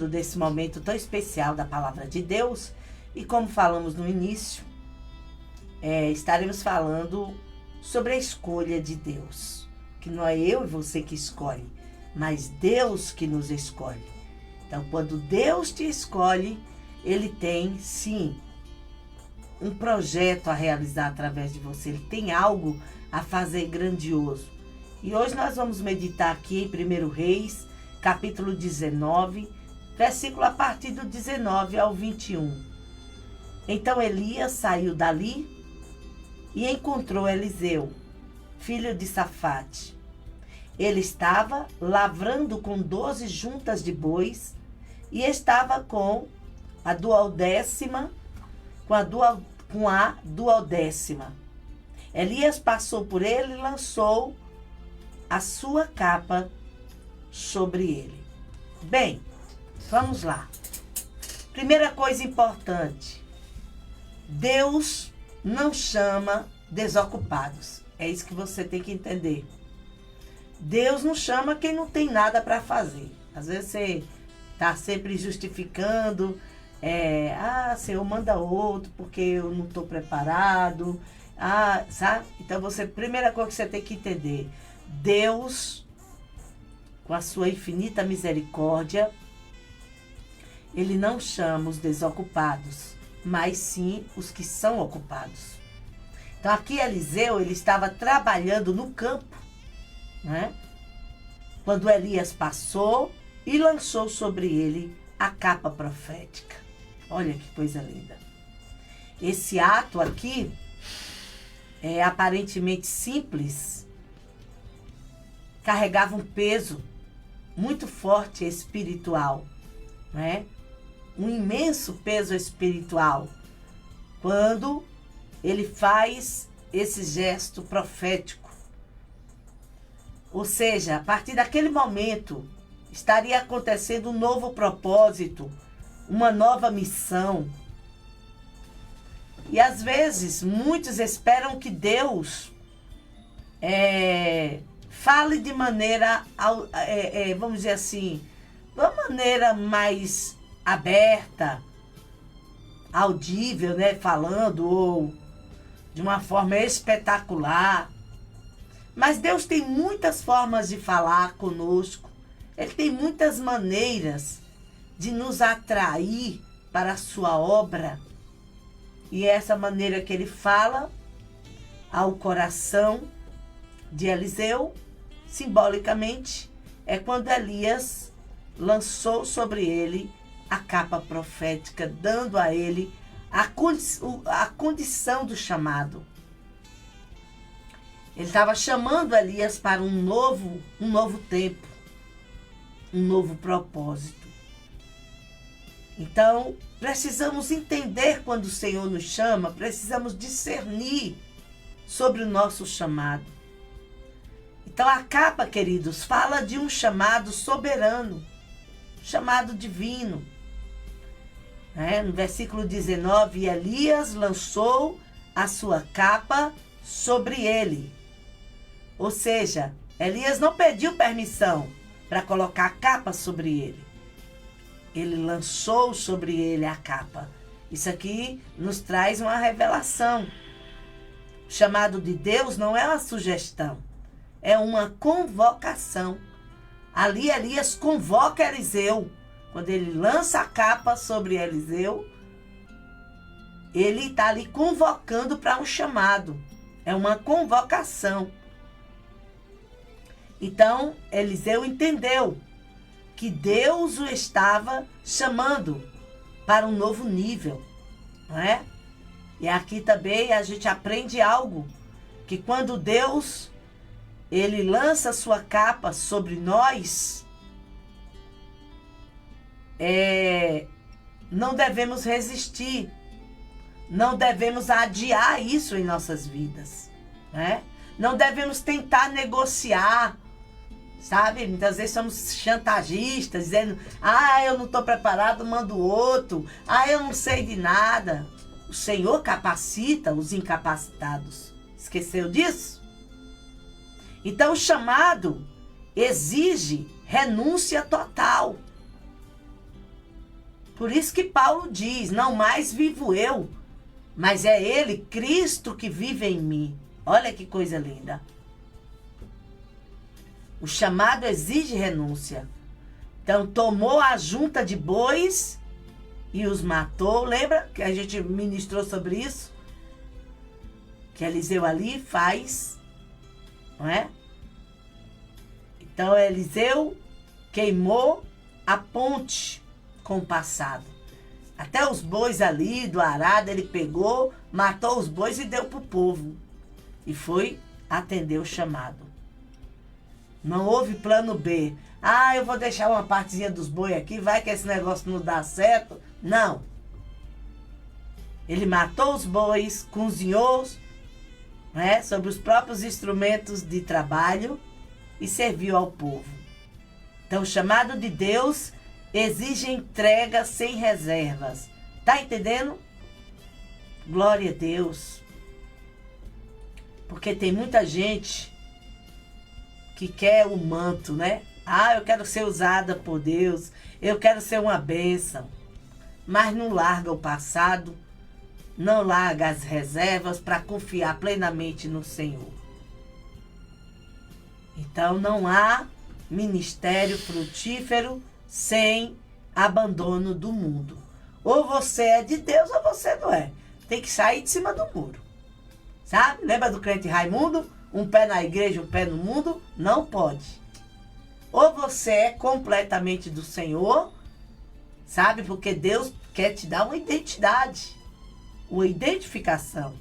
participando desse momento tão especial da Palavra de Deus. E como falamos no início, estaremos falando sobre a escolha de Deus. Que não é eu e você que escolhe, mas Deus que nos escolhe. Então, quando Deus te escolhe, Ele tem, sim, um projeto a realizar através de você. Ele tem algo a fazer grandioso. E hoje nós vamos meditar aqui em 1 Reis, capítulo 19, versículo a partir do 19 ao 21. Então Elias saiu dali e encontrou Eliseu, filho de Safate. Ele estava lavrando com 12 juntas de bois e estava com a duodécima. Elias passou por ele e lançou a sua capa sobre ele. Bem, vamos lá. Primeira coisa importante: Deus não chama desocupados. É isso que você tem que entender. Deus não chama quem não tem nada para fazer. Às vezes você está sempre justificando. Senhor, manda outro porque eu não estou preparado. Sabe? Então, primeira coisa que você tem que entender: Deus, com a sua infinita misericórdia, Ele não chama os desocupados, mas sim os que são ocupados. Então, aqui Eliseu, ele estava trabalhando no campo, né? Quando Elias passou e lançou sobre ele a capa profética. Olha que coisa linda. Esse ato aqui é aparentemente simples, carregava um peso muito forte espiritual, né? Um imenso peso espiritual, quando ele faz esse gesto profético. Ou seja, a partir daquele momento, estaria acontecendo um novo propósito, uma nova missão. E às vezes, muitos esperam que Deus fale de maneira, vamos dizer assim, de uma maneira mais aberta, audível, né? Falando, ou de uma forma espetacular. Mas Deus tem muitas formas de falar conosco. Ele tem muitas maneiras de nos atrair para a sua obra. E essa maneira que ele fala ao coração de Eliseu, simbolicamente, é quando Elias lançou sobre ele a capa profética, dando a ele a condição do chamado. Ele estava chamando Elias para um novo tempo, um novo propósito. Então, precisamos entender quando o Senhor nos chama, precisamos discernir sobre o nosso chamado. Então, a capa, queridos, fala de um chamado soberano, chamado divino. No versículo 19, Elias lançou a sua capa sobre ele. Ou seja, Elias não pediu permissão para colocar a capa sobre ele. Ele lançou sobre ele a capa. Isso aqui nos traz uma revelação. O chamado de Deus não é uma sugestão, é uma convocação. Ali Elias convoca Eliseu. Quando ele lança a capa sobre Eliseu, ele está ali convocando para um chamado. É uma convocação. Então, Eliseu entendeu que Deus o estava chamando para um novo nível, não é? E aqui também a gente aprende algo, que quando Deus, ele lança a sua capa sobre nós, não devemos resistir, não devemos adiar isso em nossas vidas, né? Não devemos tentar negociar, sabe? Muitas vezes somos chantagistas, dizendo: eu não estou preparado, mando outro. Eu não sei de nada. O Senhor capacita os incapacitados. Esqueceu disso? Então, o chamado exige renúncia total. Por isso que Paulo diz, não mais vivo eu, mas é Ele, Cristo, que vive em mim. Olha que coisa linda. O chamado exige renúncia. Então, tomou a junta de bois e os matou. Lembra que a gente ministrou sobre isso? Que Eliseu ali faz, não é? Então, Eliseu queimou a ponte com o passado. Até os bois ali do arado, ele pegou, matou os bois e deu para o povo. E foi atender o chamado. Não houve plano B. Ah, eu vou deixar uma partezinha dos bois aqui, vai que esse negócio não dá certo. Não. Ele matou os bois, cozinhou, né, sobre os próprios instrumentos de trabalho e serviu ao povo. Então, o chamado de Deus exige entrega sem reservas. Tá entendendo? Glória a Deus. Porque tem muita gente que quer o manto, né? Ah, eu quero ser usada por Deus. Eu quero ser uma bênção. Mas não larga o passado. Não larga as reservas para confiar plenamente no Senhor. Então não há ministério frutífero sem abandono do mundo. Ou você é de Deus ou você não é. Tem que sair de cima do muro. Sabe? Lembra do crente Raimundo? Um pé na igreja, um pé no mundo? Não pode. Ou você é completamente do Senhor, sabe? Porque Deus quer te dar uma identidade, uma identificação.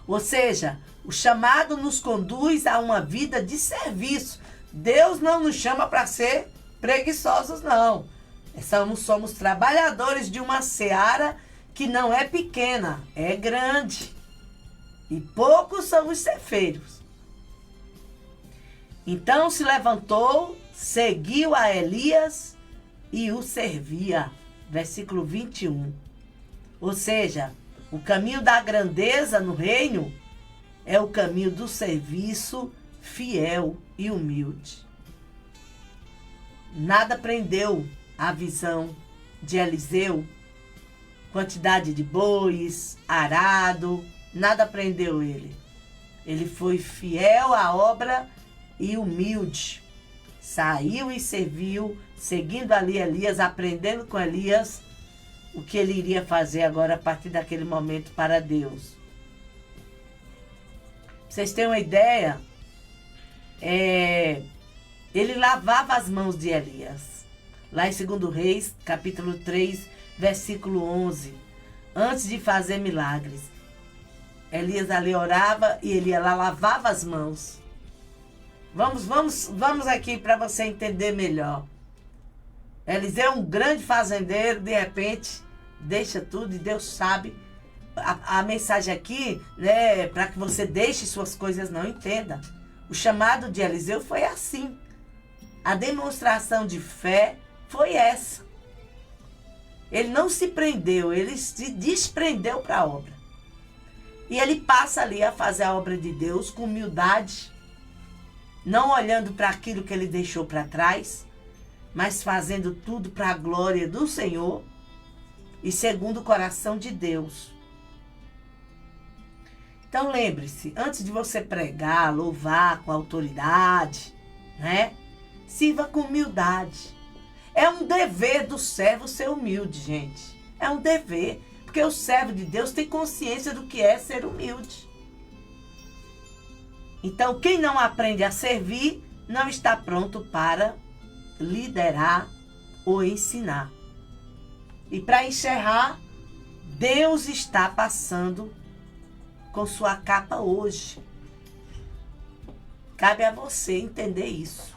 Ou seja, o chamado nos conduz a uma vida de serviço. Deus não nos chama para ser preguiçosos, não. Somos trabalhadores de uma seara que não é pequena, é grande. E poucos são os ceifeiros. Então se levantou, seguiu a Elias e o servia. Versículo 21. Ou seja, o caminho da grandeza no reino é o caminho do serviço fiel e humilde. Nada prendeu a visão de Eliseu, quantidade de bois, arado, nada prendeu ele. Ele foi fiel à obra e humilde. Saiu e serviu, seguindo ali Elias, aprendendo com Elias o que ele iria fazer agora a partir daquele momento para Deus. Pra vocês terem uma ideia, ele lavava as mãos de Elias. Lá em 2 Reis, capítulo 3, versículo 11. Antes de fazer milagres, Elias ali orava e ele ia lá, lavava as mãos. Vamos aqui para você entender melhor. Eliseu é um grande fazendeiro, de repente, deixa tudo e Deus sabe. A mensagem aqui, né, para que você deixe suas coisas, não entenda. O chamado de Eliseu foi assim. A demonstração de fé foi essa. Ele não se prendeu, ele se desprendeu para a obra. E ele passa ali a fazer a obra de Deus com humildade, não olhando para aquilo que ele deixou para trás, mas fazendo tudo para a glória do Senhor e segundo o coração de Deus. Então lembre-se, antes de você pregar, louvar com autoridade, né? Sirva com humildade. É um dever do servo ser humilde, gente. É um dever. Porque o servo de Deus tem consciência do que é ser humilde. Então, quem não aprende a servir, não está pronto para liderar ou ensinar. E para encerrar, Deus está passando com sua capa hoje. Cabe a você entender isso.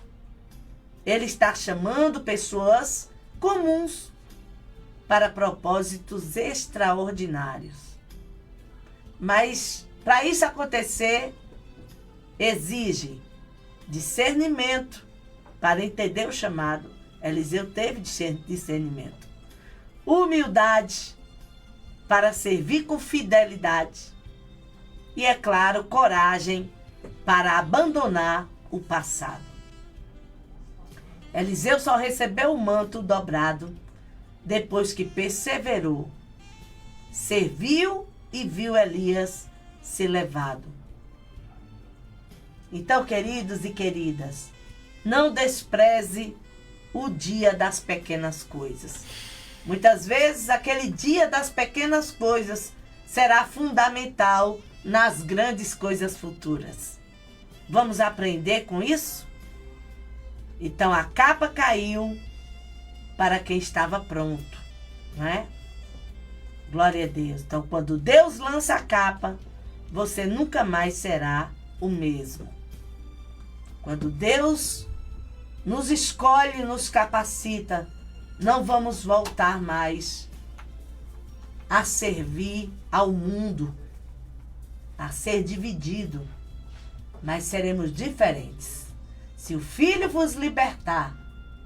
Ele está chamando pessoas comuns para propósitos extraordinários. Mas, para isso acontecer, exige discernimento para entender o chamado. Eliseu teve discernimento. Humildade para servir com fidelidade. E, é claro, coragem para abandonar o passado. Eliseu só recebeu o manto dobrado depois que perseverou, serviu e viu Elias ser levado. Então, queridos e queridas, não despreze o dia das pequenas coisas. Muitas vezes, aquele dia das pequenas coisas será fundamental nas grandes coisas futuras. Vamos aprender com isso? Então, a capa caiu para quem estava pronto, não é? Glória a Deus. Então, quando Deus lança a capa, você nunca mais será o mesmo. Quando Deus nos escolhe, nos capacita, não vamos voltar mais a servir ao mundo, a ser dividido, mas seremos diferentes. Se o Filho vos libertar,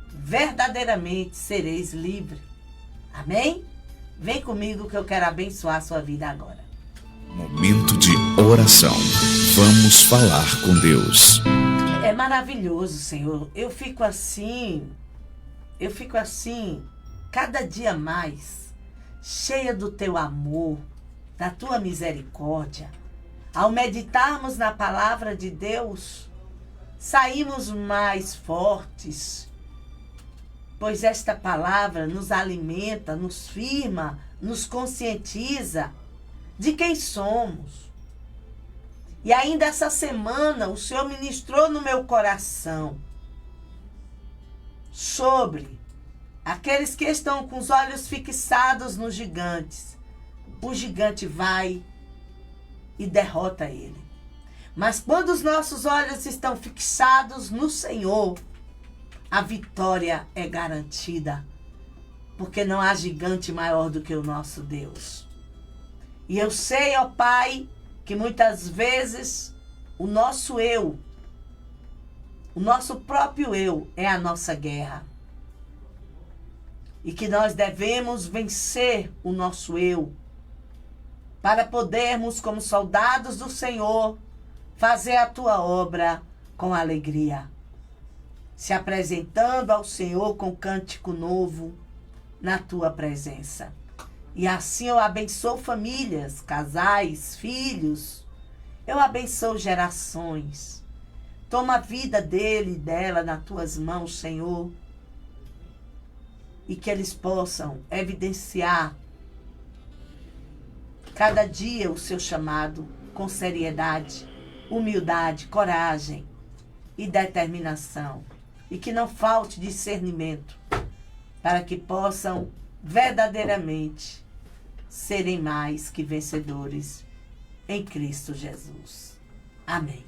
verdadeiramente sereis livres. Amém? Vem comigo que eu quero abençoar a sua vida agora. Momento de oração. Vamos falar com Deus. É maravilhoso, Senhor. Eu fico assim, cada dia mais, cheia do teu amor, da tua misericórdia. Ao meditarmos na palavra de Deus, saímos mais fortes, pois esta palavra nos alimenta, nos firma, nos conscientiza de quem somos. E ainda essa semana o Senhor ministrou no meu coração sobre aqueles que estão com os olhos fixados nos gigantes. O gigante vai e derrota ele. Mas quando os nossos olhos estão fixados no Senhor, a vitória é garantida, porque não há gigante maior do que o nosso Deus. E eu sei, ó Pai, que muitas vezes o nosso eu, o nosso próprio eu é a nossa guerra. E que nós devemos vencer o nosso eu, para podermos, como soldados do Senhor, fazer a tua obra com alegria, se apresentando ao Senhor com cântico novo na tua presença. E assim eu abençoo famílias, casais, filhos, eu abençoo gerações. Toma a vida dele e dela nas tuas mãos, Senhor, e que eles possam evidenciar cada dia o seu chamado com seriedade, humildade, coragem e determinação. E que não falte discernimento, para que possam verdadeiramente serem mais que vencedores em Cristo Jesus. Amém.